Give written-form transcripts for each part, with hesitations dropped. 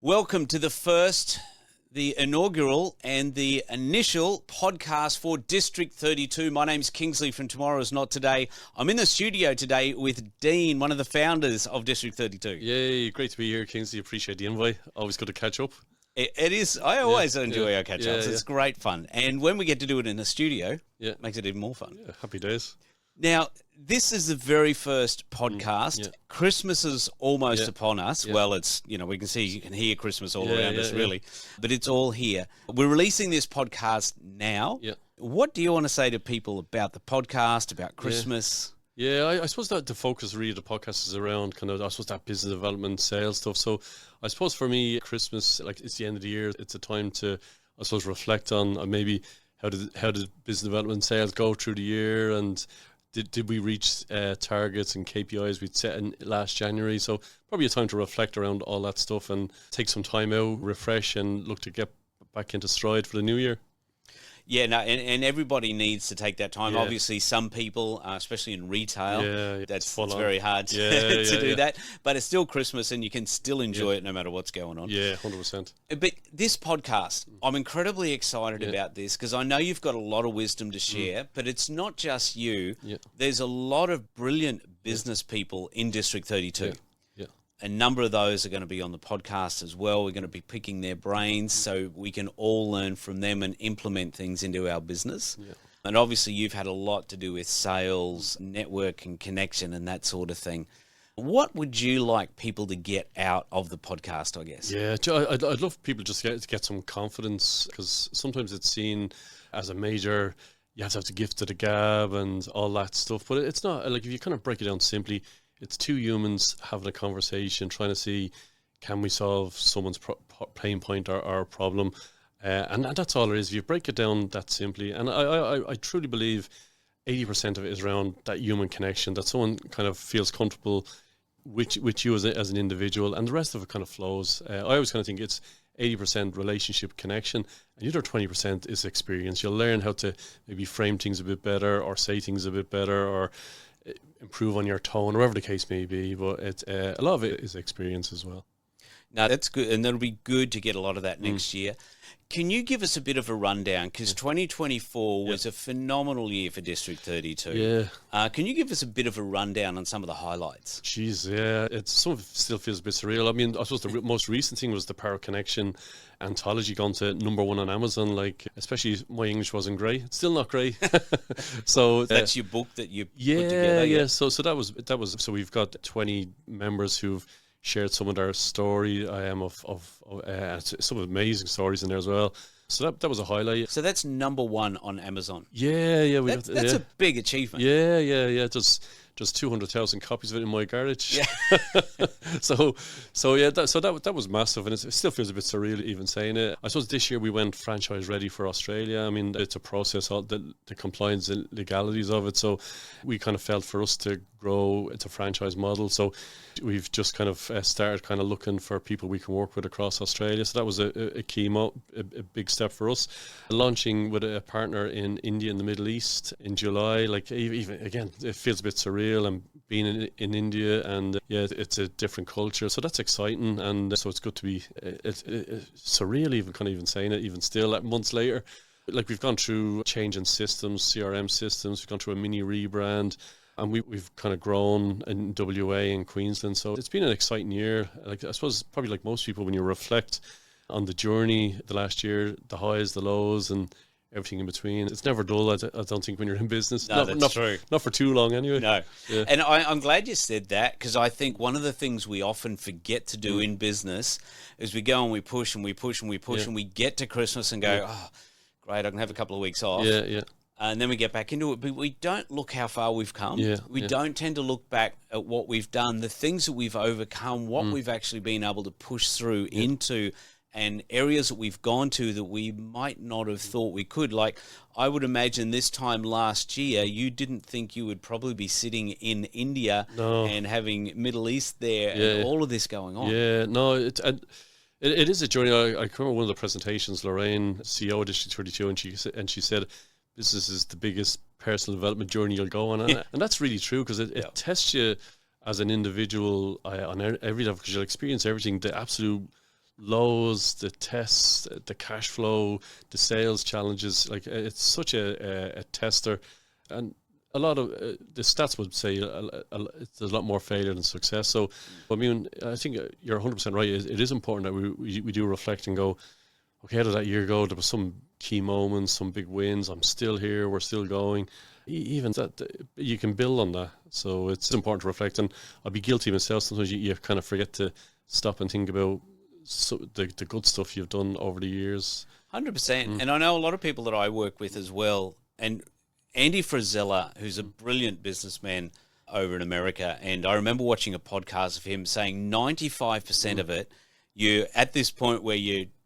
Welcome to the inaugural and the initial podcast for District 32. My name's Kingsley from Tomorrow Is Not Today. I'm in the studio today with Dean, one of the founders of District 32. Yay, great to be here, Kingsley. Appreciate the invite. Always good to catch up. It is. I always enjoy our catch-ups. It's great fun. And when we get to do it in the studio, it makes it even more fun. Yeah, happy days. Now, this is the very first podcast. Christmas is almost upon us. Well, it's, you can hear Christmas all around us, really. But it's all here. We're releasing this podcast now. What do you want to say to people about the podcast, about Christmas? I suppose that the focus really of the podcast is around that business development, sales stuff. So I suppose for me, Christmas, it's the end of the year. It's a time to, I suppose, reflect on maybe how did business development sales go through the year, and did we reach targets and KPIs we'd set in last January? So probably a time to reflect around all that stuff and take some time out, refresh, and look to get back into stride for the new year. Yeah, no, and everybody needs to take that time. Obviously, some people, especially in retail, it's very hard to do that. But it's still Christmas, and you can still enjoy it no matter what's going on. Yeah, 100%. But this podcast, I'm incredibly excited about this because I know you've got a lot of wisdom to share, but it's not just you. There's a lot of brilliant business people in District 32. A number of those are going to be on the podcast as well. We're going to be picking their brains so we can all learn from them and implement things into our business. And obviously you've had a lot to do with sales, network and connection and that sort of thing. What would you like people to get out of the podcast, I guess? Yeah, I'd love people just to get some confidence, because sometimes it's seen as a major, you have to have the gift of the gab and all that stuff. But it's not, if you kind of break it down simply, it's two humans having a conversation, trying to see, can we solve someone's pain point or problem? And that's all it is. If you break it down that simply, and I truly believe 80% of it is around that human connection, that someone kind of feels comfortable with you as an individual, and the rest of it kind of flows. I always kind of think it's 80% relationship connection, and the other 20% is experience. You'll learn how to maybe frame things a bit better, or say things a bit better, or improve on your tone, whatever the case may be, but it's a lot of it is experience as well. No, that's good, and that'll be good to get a lot of that next year. Can you give us a bit of a rundown? Because 2024 was a phenomenal year for District 32. Can you give us a bit of a rundown on some of the highlights? Some of it still feels a bit surreal. I mean, I suppose the most recent thing was the Power Connection anthology gone to #1 on Amazon. Especially my English wasn't great. It's still not great. So that's your book that you put together. So that was. So we've got 20 members who've shared some of their story. Some amazing stories in there as well. So that was a highlight. So that's #1 on Amazon. That's a big achievement. Just 200,000 copies of it in my garage. That was massive, and it still feels a bit surreal even saying it. I suppose this year we went franchise ready for Australia. I mean, it's a process, all the compliance and legalities of it. So we kind of felt for us to grow, it's a franchise model. So we've just kind of started kind of looking for people we can work with across Australia. So that was a key, a big step for us. Launching with a partner in India and the Middle East in July, even again, it feels a bit surreal. And being in India, and it's a different culture, so that's exciting, and so it's good to be. It's surreal, even saying it, even still, months later. We've gone through changing systems, CRM systems. We've gone through a mini rebrand, and we've kind of grown in WA and Queensland. So it's been an exciting year. I suppose probably like most people, when you reflect on the journey, the last year, the highs, the lows, and everything in between. It's never dull, I don't think, when you're in business. No, that's true. Not for too long, anyway. No. And I'm glad you said that, because I think one of the things we often forget to do in business is we go and we push and we push and we push and we get to Christmas and go, oh, great, I can have a couple of weeks off. And then we get back into it. But we don't look how far we've come. We don't tend to look back at what we've done, the things that we've overcome, what we've actually been able to push through into, and areas that we've gone to that we might not have thought we could. I would imagine this time last year, you didn't think you would probably be sitting in India and having Middle East there and all of this going on. It is a journey. I remember one of the presentations, Lorraine, CEO of District 32, and she said, this is the biggest personal development journey you'll go on. And that's really true, because it tests you as an individual on every level, because you'll experience everything, the absolute lows, the tests, the cash flow, the sales challenges. Like it's such a tester, and a lot of the stats would say there's a lot more failure than success. So, I mean, I think you're 100% right. It is important that we do reflect and go, okay, how did that year go? There was some key moments, some big wins. I'm still here. We're still going. Even that, you can build on that. So it's important to reflect. And I'll be guilty myself. Sometimes you kind of forget to stop and think about the good stuff you've done over the years. 100%. And I know a lot of people that I work with as well. And Andy Frizella, who's a brilliant businessman over in America, and I remember watching a podcast of him saying 95% of it, you're at this point where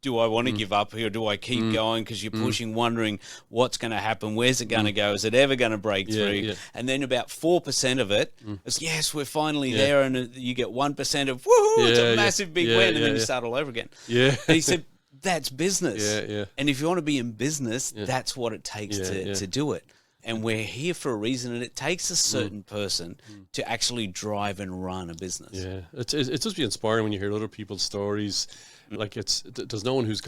do I want to give up here? Do I keep going? Because you're pushing, wondering what's going to happen. Where's it going to go? Is it ever going to break through? Yeah. And then about 4% of it is, yes, we're finally there. And you get 1% of, woohoo, it's a massive big win. And then you start all over again. Yeah. And he said, that's business. Yeah. And if you want to be in business, that's what it takes to do it. And we're here for a reason, and it takes a certain person to actually drive and run a business. Yeah, it just be inspiring when you hear other people's stories. Like there's no one who's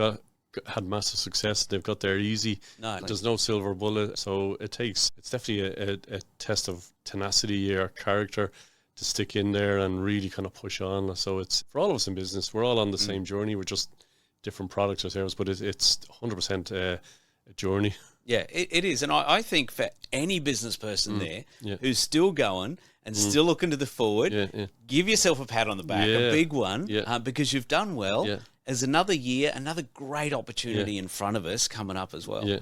had massive success. They've got there easy. No, there's no silver bullet. So it's definitely a test of tenacity or character to stick in there and really kind of push on. So it's for all of us in business. We're all on the same journey. We're just different products or services, but it's 100% a journey. Yeah, it is. And I think for any business person there who's still going and still looking to the forward, give yourself a pat on the back, a big one, because you've done well. There's another year, another great opportunity in front of us coming up as well. Yeah.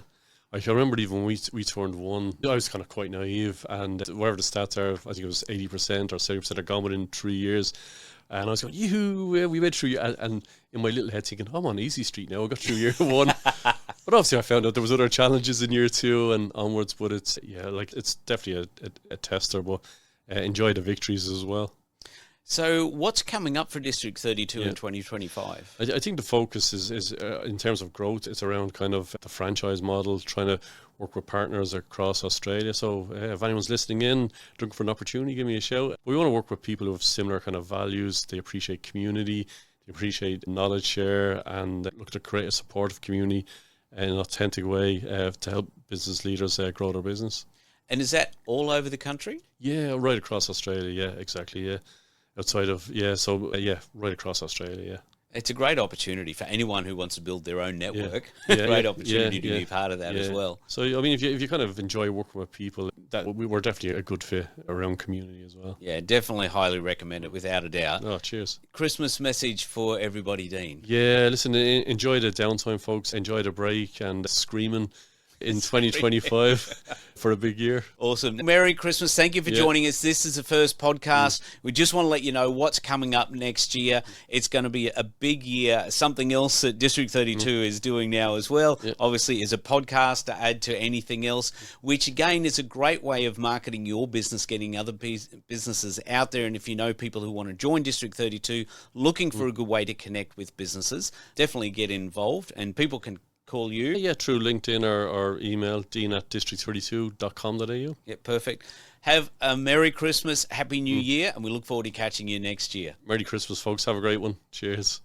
I can remember even when we turned one, I was kind of quite naive, and wherever the stats are, I think it was 80% or 70% are gone within 3 years. And I was going, yoo-hoo, we went through, and in my little head thinking, I'm on easy street now, I got through year one. But obviously I found out there was other challenges in year two and onwards, but it's definitely a tester, but enjoy the victories as well. So what's coming up for District 32 in 2025? I think the focus is in terms of growth, it's around kind of the franchise model, trying to work with partners across Australia. So if anyone's listening in, looking for an opportunity, give me a shout. We want to work with people who have similar kind of values. They appreciate community, they appreciate knowledge share, and look to create a supportive community in an authentic way to help business leaders grow their business. And is that all over the country? Yeah, right across Australia. Yeah, exactly. Yeah. Outside of, right across Australia, yeah. It's a great opportunity for anyone who wants to build their own network. Great opportunity to be part of that as well. So, I mean, if you kind of enjoy working with people, we're definitely a good fit around community as well. Yeah, definitely highly recommend it, without a doubt. Oh, cheers. Christmas message for everybody, Dean. Yeah, listen, enjoy the downtime, folks. Enjoy the break and screaming in 2025 for a big year. Awesome. Merry Christmas. Thank you for joining us. This is the first podcast. We just want to let you know what's coming up next year. It's going to be a big year. Something else that District 32 is doing now as well, obviously, is a podcast to add to anything else, which again is a great way of marketing your business, getting other businesses out there. And if you know people who want to join District 32, looking for a good way to connect with businesses, definitely get involved, and people can call you. Yeah, through LinkedIn or email, dean@district32.com.au. Yeah, perfect. Have a Merry Christmas, Happy New Year, and we look forward to catching you next year. Merry Christmas, folks. Have a great one. Cheers.